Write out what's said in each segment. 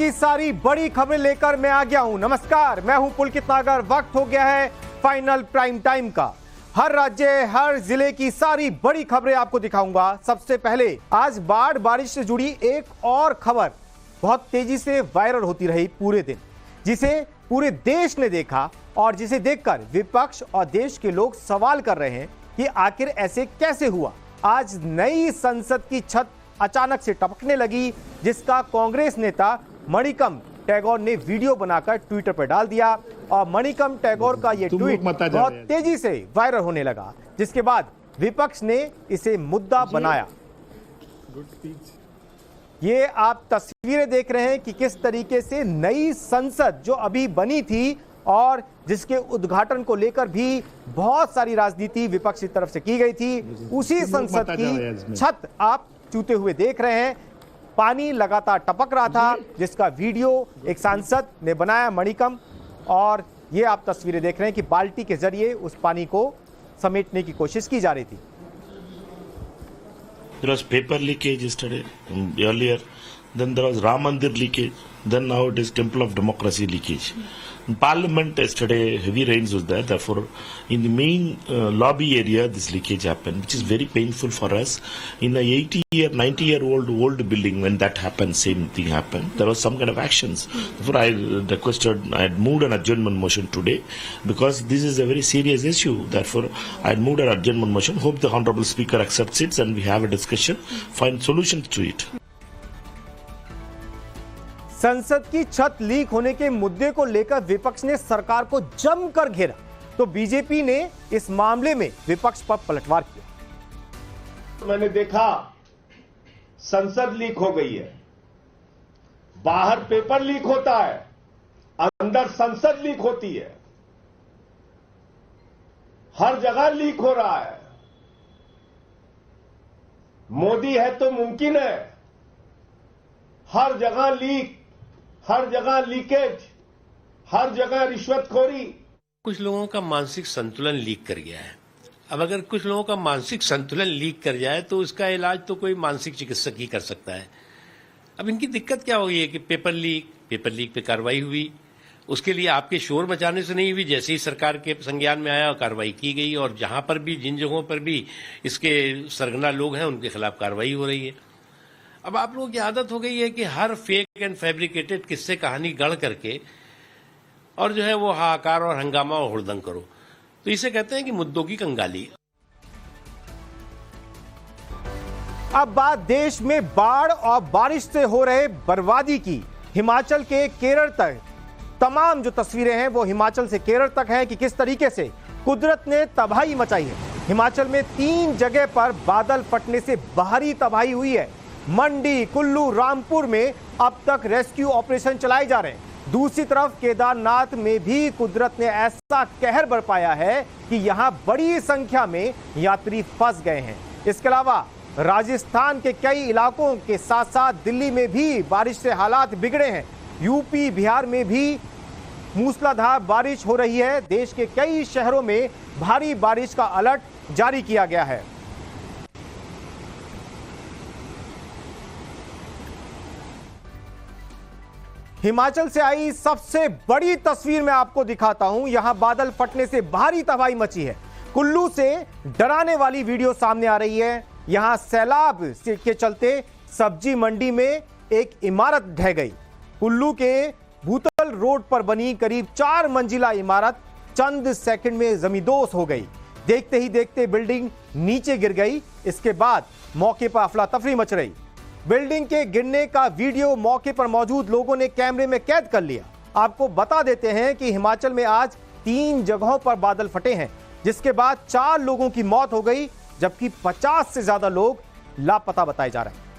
की सारी बड़ी खबरें लेकर मैं आ गया हूं। नमस्कार, मैं हूं पुलकित नागर। वक्त हो गया है फाइनल प्राइम टाइम का। हर राज्य, हर जिले की सारी बड़ी खबरें आपको दिखाऊंगा। सबसे पहले आज बाढ़ बारिश से जुड़ी एक और खबर बहुत तेजी से वायरल होती रही पूरे दिन, जिसे पूरे देश ने देखा और जिसे देखकर विपक्ष और देश के लोग सवाल कर रहे हैं कि आखिर ऐसे कैसे हुआ। आज नई संसद की छत अचानक से टपकने लगी, जिसका कांग्रेस नेता मणिकम टैगोर ने वीडियो बनाकर ट्विटर पर डाल दिया और मणिकम टैगोर का यह ट्वीट बहुत तेजी से वायरल होने लगा, जिसके बाद विपक्ष ने इसे मुद्दा बनाया। ये आप तस्वीरें देख रहे हैं कि किस तरीके से नई संसद जो अभी बनी थी और जिसके उद्घाटन को लेकर भी बहुत सारी राजनीति विपक्ष की तरफ से की गई थी, उसी संसद की छत आप चूते हुए देख रहे हैं। पानी लगातार टपक रहा था, जिसका वीडियो एक सांसद ने बनाया, मणिकम, और ये आप तस्वीरें देख रहे हैं कि बाल्टी के जरिए उस पानी को समेटने की कोशिश की जा रही थी। There was paper leakage yesterday, earlier. Then there was Ram Mandir leakage. Then now it is Temple of Democracy leakage. In Parliament yesterday, heavy rains was there. Therefore, in the main lobby area, this leakage happened, which is very painful for us. In a 80-year, 90-year-old building, when that happened, same thing happened. There was some kind of actions. Therefore, I had moved an adjournment motion today because this is a very serious issue. Therefore, I had moved an adjournment motion. Hope the Honorable Speaker accepts it and we have a discussion, find solutions to it. संसद की छत leak होने के मुद्दे को लेकर विपक्ष ने सरकार को जमकर घेरा, तो बीजेपी ने इस मामले में विपक्ष पर पलटवार किया। मैंने देखा संसद लीक हो गई है, बाहर पेपर लीक होता है, अंदर संसद लीक होती है, हर जगह लीक हो रहा है। मोदी है तो मुमकिन है, हर जगह लीक, हर जगह लीकेज, हर जगह रिश्वतखोरी। कुछ लोगों का मानसिक संतुलन लीक कर गया है। अब अगर कुछ लोगों का मानसिक संतुलन लीक कर जाए तो इसका इलाज तो कोई मानसिक चिकित्सक ही कर सकता है। अब इनकी दिक्कत क्या हो गई है कि पेपर लीक पे कार्रवाई हुई, उसके लिए आपके शोर मचाने से नहीं हुई। जैसे ही सरकार के संज्ञान में आया कार्रवाई की गई और जहां पर भी, जिन जगहों पर भी इसके सरगना लोग हैं, उनके खिलाफ कार्रवाई हो रही है। अब आप लोगों की आदत हो गई है कि हर फेक एंड फैब्रिकेटेड किस्से कहानी गढ़ करके और जो है वो हाहाकार और हंगामा और हुड़दंग करो, तो इसे कहते हैं कि मुद्दों की कंगाली। अब बात देश में बाढ़ और बारिश से हो रहे बर्बादी की। हिमाचल के केरल तक तमाम जो तस्वीरें हैं वो हिमाचल से केरल तक हैं कि किस तरीके से कुदरत ने तबाही मचाई है। हिमाचल में 3 जगह पर बादल फटने से भारी तबाही हुई है। मंडी, कुल्लू, रामपुर में अब तक रेस्क्यू ऑपरेशन चलाए जा रहे हैं। दूसरी तरफ केदारनाथ में भी कुदरत ने ऐसा कहर बरपाया है कि यहां बड़ी संख्या में यात्री फंस गए हैं। इसके अलावा राजस्थान के कई इलाकों के साथ साथ दिल्ली में भी बारिश से हालात बिगड़े हैं। यूपी, बिहार में भी मूसलाधार बारिश हो रही है। देश के कई शहरों में भारी बारिश का अलर्ट जारी किया गया है। हिमाचल से आई सबसे बड़ी तस्वीर मैं आपको दिखाता हूं। यहां बादल फटने से भारी तबाही मची है। कुल्लू से डराने वाली वीडियो सामने आ रही है। यहां सैलाब के चलते सब्जी मंडी में एक इमारत ढह गई। कुल्लू के भूतल रोड पर बनी करीब 4 मंजिला इमारत चंद सेकंड में जमींदोज हो गई। देखते ही देखते बिल्डिंग नीचे गिर गई। इसके बाद मौके पर अफरा तफरी मच रही। बिल्डिंग के गिरने का वीडियो मौके पर मौजूद लोगों ने कैमरे में कैद कर लिया। आपको बता देते हैं कि हिमाचल में आज 3 जगहों पर बादल फटे हैं, जिसके बाद 4 लोगों की मौत हो गई, जबकि 50 से ज्यादा लोग लापता बताए जा रहे हैं।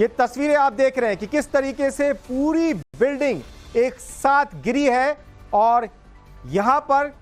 ये तस्वीरें आप देख रहे हैं कि किस तरीके से पूरी बिल्डिंग एक साथ गिरी है और यहां पर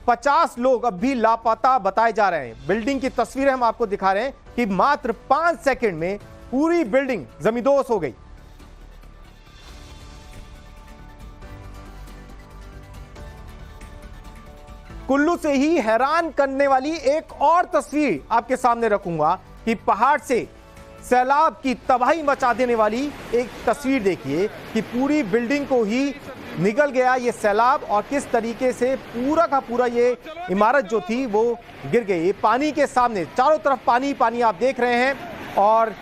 50 लोग अब भी लापता बताए जा रहे हैं। बिल्डिंग की तस्वीरें हम आपको दिखा रहे हैं कि मात्र 5 सेकंड में पूरी बिल्डिंग जमींदोज हो गई। कुल्लू से ही हैरान करने वाली एक और तस्वीर आपके सामने रखूंगा कि पहाड़ से सैलाब की तबाही मचा देने वाली एक तस्वीर देखिए कि पूरी बिल्डिंग को ही निगल गया ये सैलाब और किस तरीके से पूरा का पूरा ये इमारत जो थी वो गिर गई। पानी के सामने चारों तरफ पानी पानी आप देख रहे हैं और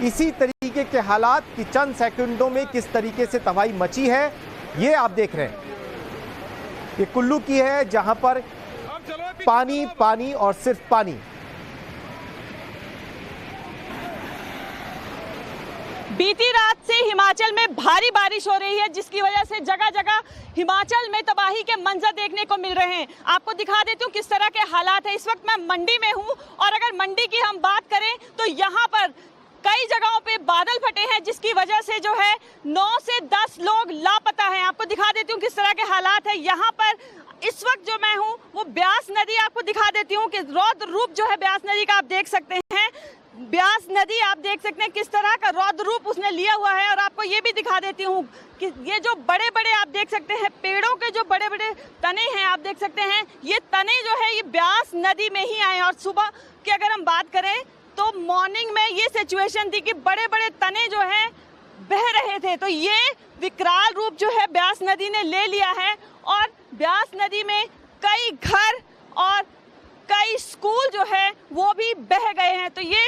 इसी तरीके के हालात कि चंद सेकंडों में किस तरीके से तबाही मची है ये आप देख रहे हैं। ये कुल्लू की है जहां पर पानी पानी और सिर्फ पानी। बीती रात से हिमाचल में भारी बारिश हो रही है जिसकी वजह से जगह जगह हिमाचल में तबाही के मंजर देखने को मिल रहे हैं। आपको दिखा देती हूँ किस तरह के हालात है। इस वक्त मैं मंडी में हूँ और अगर मंडी की हम बात करें तो यहाँ पर कई जगहों पे बादल फटे हैं जिसकी वजह से जो है 9 से 10 लोग लापता हैं। आपको दिखा देती हूँ किस तरह के हालात है। यहाँ पर इस वक्त जो मैं हूँ वो ब्यास नदी आपको दिखा देती हूँ कि रौद्र रूप जो है ब्यास नदी का आप देख सकते हैं। ब्यास नदी आप देख सकते हैं किस तरह का रौद्र रूप उसने लिया हुआ है। और आपको ये भी दिखा देती हूँ कि ये जो बड़े बड़े आप देख सकते हैं पेड़ों के जो बड़े बड़े तने हैं आप देख सकते हैं ये तने जो है ये ब्यास नदी में ही आए। और सुबह की अगर हम बात करें तो मॉर्निंग में ये सिचुएशन थी कि बड़े बड़े तने जो है बह रहे थे। तो ये विकराल रूप जो है ब्यास नदी ने ले लिया है और ब्यास नदी में कई घर और कई स्कूल जो है वो भी बह गए हैं। तो ये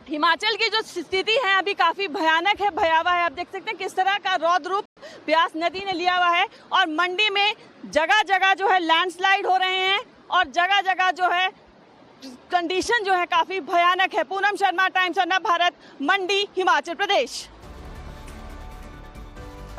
हिमाचल की जो स्थिति है अभी काफी भयानक है, भयावह है। आप देख सकते हैं किस तरह का रौद्र रूप ब्यास नदी ने लिया हुआ है और मंडी में जगह जगह जो है लैंडस्लाइड हो रहे हैं और जगह जगह जो है कंडीशन जो है काफी भयानक है। पूनम शर्मा, टाइम्स ऑफ नव भारत, मंडी, हिमाचल प्रदेश।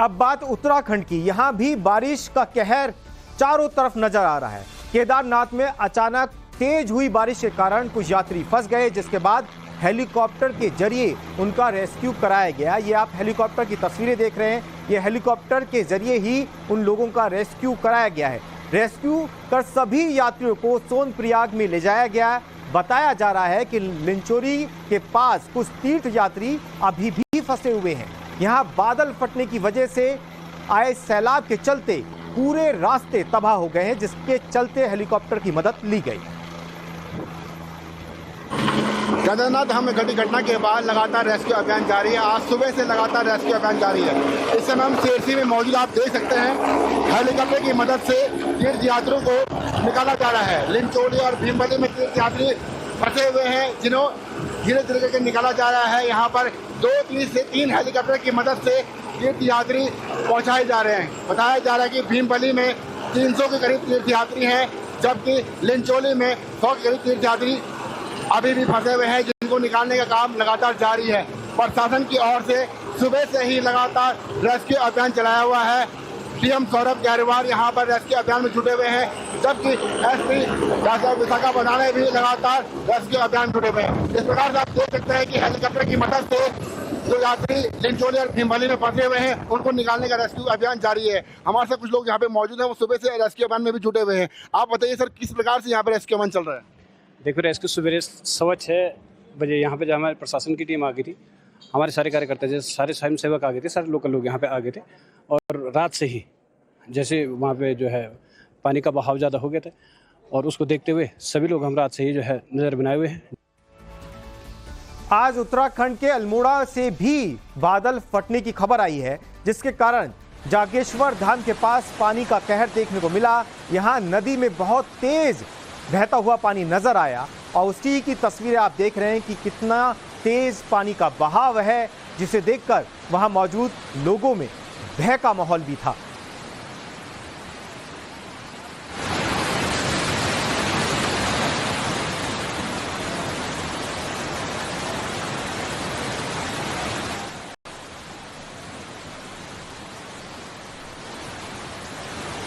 अब बात उत्तराखंड की। यहां भी बारिश का कहर चारों तरफ नजर आ रहा है। केदारनाथ में अचानक तेज हुई बारिश के कारण कुछ यात्री फंस गए जिसके बाद हेलीकॉप्टर के जरिए उनका रेस्क्यू कराया गया। ये आप हेलीकॉप्टर की तस्वीरें देख रहे हैं। ये हेलीकॉप्टर के जरिए ही उन लोगों का रेस्क्यू कराया गया है। रेस्क्यू कर सभी यात्रियों को सोनप्रयाग में ले जाया गया। बताया जा रहा है कि लिंचोरी के पास कुछ तीर्थ यात्री अभी भी फंसे हुए हैं। यहाँ बादल फटने की वजह से आए सैलाब के चलते पूरे रास्ते तबाह हो गए हैं जिसके चलते हेलीकॉप्टर की मदद ली गई। केदारनाथ धाम में घटी घटना के बाद लगातार रेस्क्यू अभियान जारी है। आज सुबह से लगातार रेस्क्यू अभियान जारी है। इस समय हम सेरसी में मौजूद आप देख सकते हैं हेलीकॉप्टर की मदद से तीर्थ यात्रियों को निकाला जा रहा है। लिंचोली और भीमबली में तीर्थ यात्री फंसे हुए हैं जिन्हों धीरे धीरे करके निकाला जा रहा है। यहाँ पर 2 से 3 हेलीकॉप्टर की मदद से तीर्थ यात्री पहुँचाए जा रहे हैं। बताया जा रहा है कि भीमबली में 300 के करीब तीर्थ यात्री हैं जबकि लिंचोली में 100 के करीब तीर्थ यात्री अभी भी फंसे हुए हैं जिनको निकालने का काम लगातार जारी है। प्रशासन की ओर से सुबह से ही लगातार रेस्क्यू अभियान चलाया हुआ है। डीएम सौरभ गहरवाल यहाँ पर रेस्क्यू अभियान में जुटे हुए हैं जबकि एसपी डॉक्टर विशाखापट्टनम भी लगातार रेस्क्यू अभियान जुटे हुए हैं। इस प्रकार से आप देख सकते हैं कि हेलीकॉप्टर की मदद से जो यात्री लिंचोली और भीमबली में फंसे हुए हैं उनको निकालने का रेस्क्यू अभियान जारी है। हमारे साथ कुछ लोग यहाँ पे मौजूद हैं, वो सुबह से रेस्क्यू अभियान में भी जुटे हुए हैं। आप बताइए सर किस प्रकार से यहाँ पे रेस्क्यू अभियान चल रहा है? देखो रेस्क्यू सवेरे 6:15 बजे यहाँ पे जब हमारे प्रशासन की टीम आ गई थी, हमारे सारे कार्यकर्ता जैसे सारे स्वयं सेवक आ गए थे, सारे लोकल लोग यहाँ पे आ गए थे और रात से ही जैसे वहाँ पे जो है पानी का बहाव ज़्यादा हो गया था और उसको देखते हुए सभी लोग हम रात से ही जो है नज़र बनाए हुए हैं। आज उत्तराखंड के अल्मोड़ा से भी बादल फटने की खबर आई है जिसके कारण जागेश्वर धाम के पास पानी का कहर देखने को मिला। यहाँ नदी में बहुत तेज बहता हुआ पानी नजर आया और उसी की तस्वीरें आप देख रहे हैं कि कितना तेज पानी का बहाव है जिसे देखकर वहां मौजूद लोगों में भय का माहौल भी था।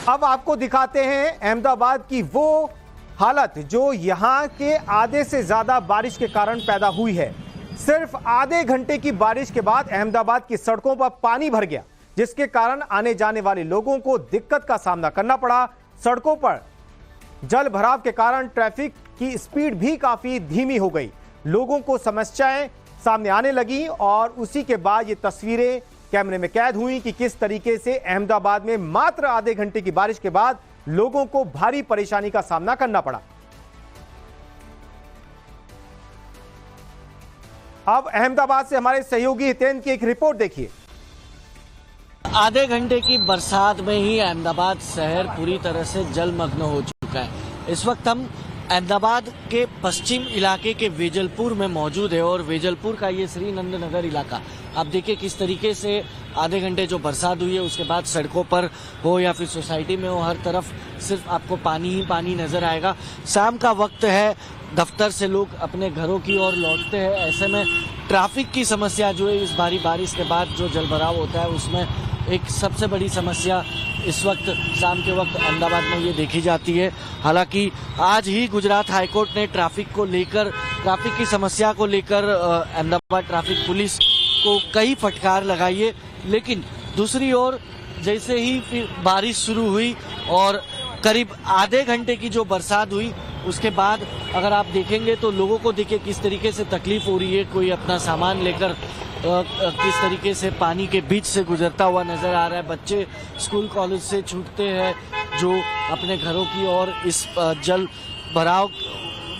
अब आपको दिखाते हैं अहमदाबाद की वो हालत जो यहां के आधे से ज्यादा बारिश के कारण पैदा हुई है। सिर्फ आधे घंटे की बारिश के बाद अहमदाबाद की सड़कों पर पानी भर गया जिसके कारण आने जाने वाले लोगों को दिक्कत का सामना करना पड़ा। सड़कों पर जल भराव के कारण ट्रैफिक की स्पीड भी काफी धीमी हो गई। लोगों को समस्याएं सामने आने लगी और उसी के बाद ये तस्वीरें कैमरे में कैद हुई कि किस तरीके से अहमदाबाद में मात्र आधे घंटे की बारिश के बाद लोगों को भारी परेशानी का सामना करना पड़ा। अब अहमदाबाद से हमारे सहयोगी हितेंद्र की एक रिपोर्ट देखिए। आधे घंटे की बरसात में ही अहमदाबाद शहर पूरी तरह से जलमग्न हो चुका है। इस वक्त हम अहमदाबाद के पश्चिम इलाके के वेजलपुर में मौजूद है और वेजलपुर का ये श्रीनंद नगर इलाका, आप देखिए किस तरीके से आधे घंटे जो बरसात हुई है उसके बाद सड़कों पर हो या फिर सोसाइटी में हो, हर तरफ सिर्फ आपको पानी ही पानी नजर आएगा। शाम का वक्त है, दफ्तर से लोग अपने घरों की ओर लौटते हैं। ऐसे में ट्रैफिक की समस्या जो है इस भारी बारिश के बाद जो जलभराव होता है उसमें एक सबसे बड़ी समस्या इस वक्त शाम के वक्त अहमदाबाद में ये देखी जाती है। हालांकि आज ही गुजरात हाईकोर्ट ने ट्रैफिक की समस्या को लेकर अहमदाबाद ट्रैफिक पुलिस को कई फटकार लगाई है, लेकिन दूसरी ओर जैसे ही फिर बारिश शुरू हुई और करीब आधे घंटे की जो बरसात हुई उसके बाद अगर आप देखेंगे तो लोगों को देखिए किस तरीके से तकलीफ हो रही है। कोई अपना सामान लेकर किस तरीके से पानी के बीच से गुजरता हुआ नजर आ रहा है। बच्चे स्कूल कॉलेज से छूटते हैं जो अपने घरों की ओर इस जल भराव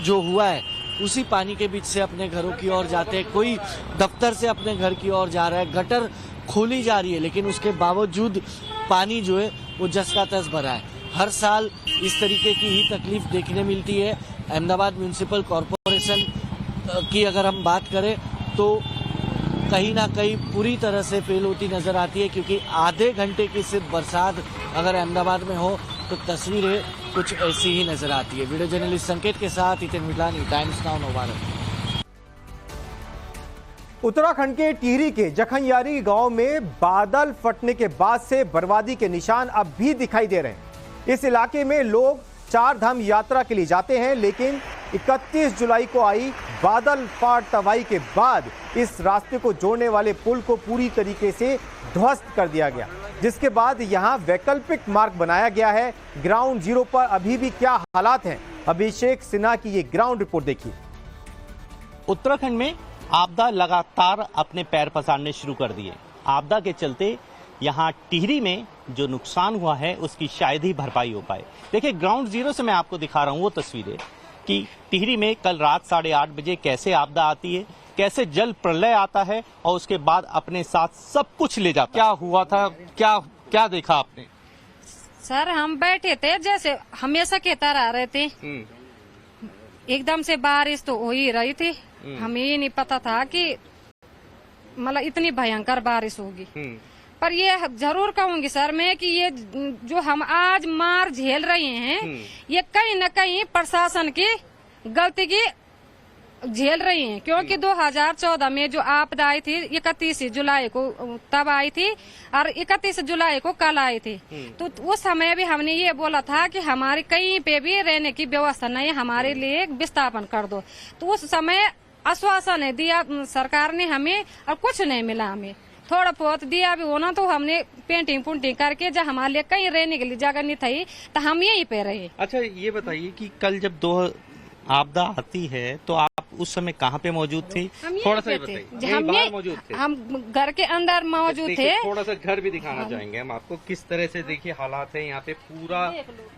जो हुआ है उसी पानी के बीच से अपने घरों की ओर जाते हैं। कोई दफ्तर से अपने घर की ओर जा रहा है। गटर खोली जा रही है लेकिन उसके बावजूद पानी जो है वो जस का तस भरा है। हर साल इस तरीके की ही तकलीफ देखने मिलती है। अहमदाबाद म्यूनिसिपल कॉरपोरेशन की अगर हम बात करें तो कहीं ना कहीं पूरी तरह से फेल होती नजर आती है, क्योंकि आधे घंटे की सिर्फ बरसात अगर अहमदाबाद में हो तो तस्वीरें कुछ ऐसी ही नजर आती है। वीडियो जर्नलिस्ट संकेत के साथ हितेन मिलानी, टाइम्स नाउ नवभारत। उत्तराखंड के टिहरी के जखनयारी गांव में बादल फटने के बाद से बर्बादी के निशान अब भी दिखाई दे रहे हैं। इस इलाके में लोग चार धाम यात्रा के लिए जाते हैं, लेकिन 31 जुलाई को आई बादल फाट तबाही के बाद इस रास्ते को जोड़ने वाले पुल को पूरी तरीके से ध्वस्त कर दिया गया, जिसके बाद यहां वैकल्पिक मार्ग बनाया गया है। ग्राउंड जीरो पर अभी भी क्या हालात हैं, अभिषेक सिन्हा की ये ग्राउंड रिपोर्ट देखिए। उत्तराखंड में आपदा लगातार अपने पैर पसारने शुरू कर दिए। आपदा के चलते यहाँ टिहरी में जो नुकसान हुआ है उसकी शायद ही भरपाई हो पाए। देखिए ग्राउंड जीरो से मैं आपको दिखा रहा हूँ वो तस्वीरें कि टिहरी में कल रात 8:30 बजे कैसे आपदा आती है, कैसे जल प्रलय आता है और उसके बाद अपने साथ सब कुछ ले जाता। क्या हुआ था, क्या देखा आपने? सर हम बैठे थे जैसे हमेशा के तरह रहे थे, एकदम से बारिश तो हो ही रही थी। हमें ये नहीं पता था कि मतलब इतनी भयंकर बारिश होगी। पर ये जरूर कहूंगी सर मैं कि ये जो हम आज मार झेल रहे हैं ये कहीं न कहीं प्रशासन की गलती की झेल रही हैं, क्योंकि 2014 में जो आपदा आई थी 31 जुलाई को तब आई थी और 31 जुलाई को कल आई थी। तो उस समय भी हमने ये बोला था कि हमारे कहीं पे भी रहने की व्यवस्था नहीं, हमारे लिए विस्थापन कर दो। तो उस समय आश्वासन दिया सरकार ने हमें और कुछ नहीं मिला। हमें थोड़ा बहुत दिया भी होना तो हमने पेंटिंग पुंटिंग करके जब हमारे लिए कहीं रहने के लिए जगह नहीं थी तो हम यहीं पे रहे। अच्छा ये बताइए कि कल जब आपदा आती है तो आप उस समय कहाँ पे मौजूद थे? थोड़ा सा बताइए। मौजूद थे, हम घर के अंदर मौजूद थे। थोड़ा सा घर भी दिखाना चाहेंगे हम आपको किस तरह से देखिए हालात है यहाँ पे। पूरा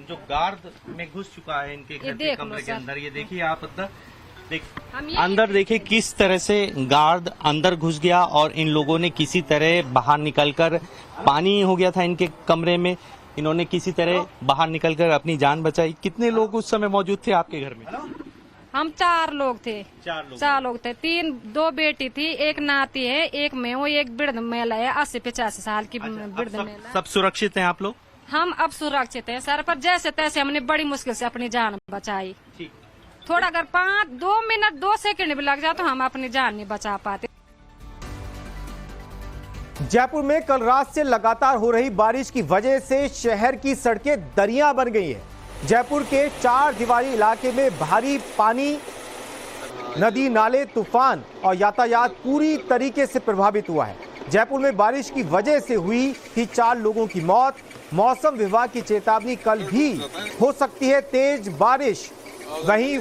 जो गार्ड में घुस चुका है इनके घर के कमरे के अंदर। ये देखिए आप अंदर देखिए किस तरह से गार्ड अंदर घुस गया और इन लोगों ने किसी तरह बाहर निकलकर, पानी हो गया था इनके कमरे में, इन्होंने किसी तरह बाहर निकलकर अपनी जान बचाई। कितने लोग उस समय मौजूद थे आपके घर में? हम 4 लोग थे। 4 लोग थे। 2 बेटी थी, एक नाती है, एक मैं हूँ, एक वृद्ध महिला है 80-85 साल की वृद्ध महिला। सब सुरक्षित हैं आप लोग? हम अब सुरक्षित हैं सर, पर जैसे तैसे हमने बड़ी मुश्किल से अपनी जान बचाई। थोड़ा अगर 2 मिनट 2 सेकंड भी लग जाए तो हम अपनी जान नहीं बचा पाते। जयपुर में कल रात से लगातार हो रही बारिश की वजह से शहर की सड़कें दरिया बन गई हैं। जयपुर के 4 दीवारी इलाके में भारी पानी, नदी नाले, तूफान और यातायात पूरी तरीके से प्रभावित हुआ है। जयपुर में बारिश की वजह से हुई थी 4 लोगों की मौत। मौसम विभाग की चेतावनी कल भी हो सकती है तेज बारिश। वहीं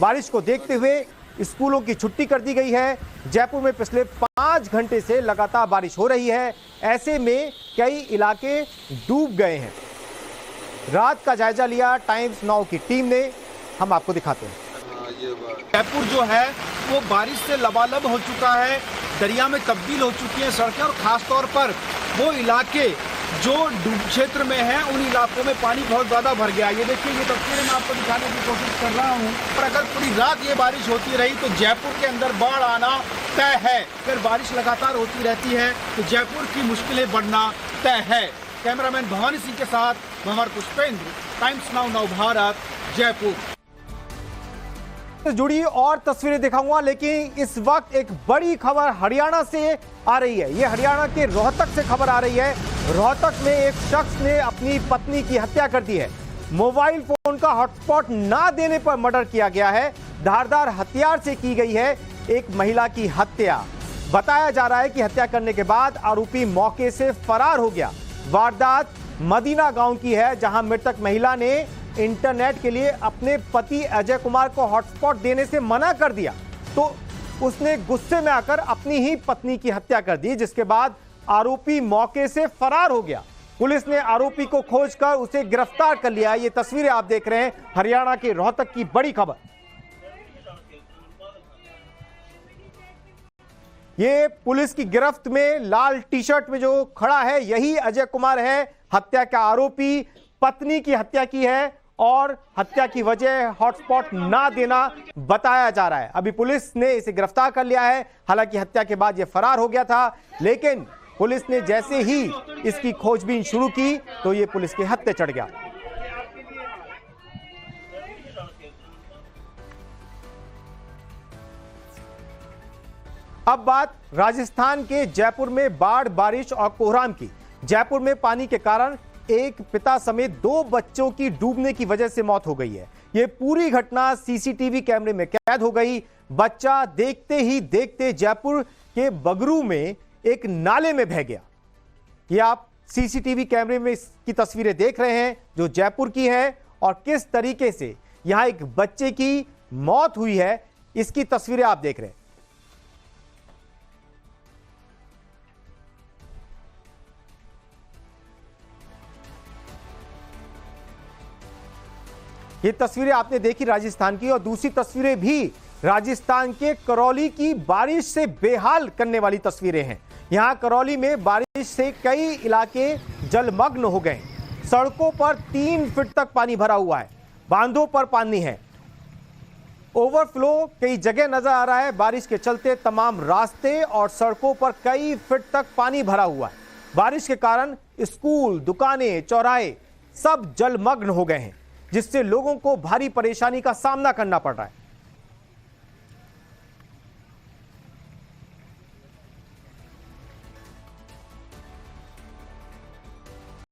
बारिश को देखते हुए स्कूलों की छुट्टी कर दी गई है। जयपुर में पिछले 5 घंटे से लगातार बारिश हो रही है। ऐसे में कई इलाके डूब गए हैं। रात का जायजा लिया टाइम्स नाउ की टीम ने। हम आपको दिखाते हैं। जयपुर जो है वो बारिश से लबालब हो चुका है, दरिया में तब्दील हो चुकी है सड़कें, और खास तौर पर वो इलाके जो डूब क्षेत्र में हैं उन इलाकों में पानी बहुत ज़्यादा भर गया। ये देखिए, ये तस्वीरें मैं आपको दिखाने की कोशिश कर रहा हूँ। और अगर पूरी रात ये बारिश होती रही तो जयपुर के अंदर बाढ़ आना तय है। अगर बारिश लगातार होती रहती है तो जयपुर की मुश्किलें बढ़ना तय है। कैमरामैन भवानी सिंह के साथ भंवर पुष्पेंद्र, टाइम्स नाउ नव भारत, जयपुर। जुड़ी और तस्वीरें दिखाऊंगा, लेकिन इस वक्त एक बड़ी खबर हरियाणा से आ रही है। ये हरियाणा के रोहतक से खबर आ रही है। रोहतक में एक शख्स ने अपनी पत्नी की हत्या कर दी है। मोबाइल फोन का हॉटस्पॉट ना देने पर मर्डर किया गया है। धारदार हथियार से की गई है एक महिला की हत्या। बताया जा रहा है कि हत्या करने के बाद आरोपी मौके से फरार हो गया। वारदात मदीना गांव की है, जहां मृतक महिला ने इंटरनेट के लिए अपने पति अजय कुमार को हॉटस्पॉट देने से मना कर दिया, तो उसने गुस्से में आकर अपनी ही पत्नी की हत्या कर दी, जिसके बाद आरोपी मौके से फरार हो गया। पुलिस ने आरोपी को खोजकर उसे गिरफ्तार कर लिया। ये तस्वीरें आप देख रहे हैं, हरियाणा के रोहतक की बड़ी खबर। ये पुलिस की गिरफ्त में लाल टी शर्ट में जो खड़ा है यही अजय कुमार है, हत्या का आरोपी। पत्नी की हत्या की है और हत्या की वजह हॉटस्पॉट ना देना बताया जा रहा है। अभी पुलिस ने इसे गिरफ्तार कर लिया है। हालांकि हत्या के बाद यह फरार हो गया था, लेकिन पुलिस ने जैसे ही इसकी खोजबीन शुरू की तो यह पुलिस के हत्थे चढ़ गया। अब बात राजस्थान के जयपुर में बाढ़, बारिश और कोहराम की। जयपुर में पानी के कारण एक पिता समेत 2 बच्चों की डूबने की वजह से मौत हो गई है। यह पूरी घटना सीसीटीवी कैमरे में कैद हो गई। बच्चा देखते ही देखते जयपुर के बगरू में एक नाले में बह गया। यह आप सीसीटीवी कैमरे में इसकी तस्वीरें देख रहे हैं जो जयपुर की है, और किस तरीके से यहां एक बच्चे की मौत हुई है इसकी तस्वीरें आप देख रहे हैं। ये तस्वीरें आपने देखी राजस्थान की, और दूसरी तस्वीरें भी राजस्थान के करौली की बारिश से बेहाल करने वाली तस्वीरें हैं। यहां करौली में बारिश से कई इलाके जलमग्न हो गए। सड़कों पर 3 फीट तक पानी भरा हुआ है, बांधों पर पानी है, ओवरफ्लो कई जगह नजर आ रहा है। बारिश के चलते तमाम रास्ते और सड़कों पर कई फीट तक पानी भरा हुआ है। बारिश के कारण स्कूल, दुकानें, चौराहे सब जलमग्न हो गए हैं, जिससे लोगों को भारी परेशानी का सामना करना पड़ रहा है।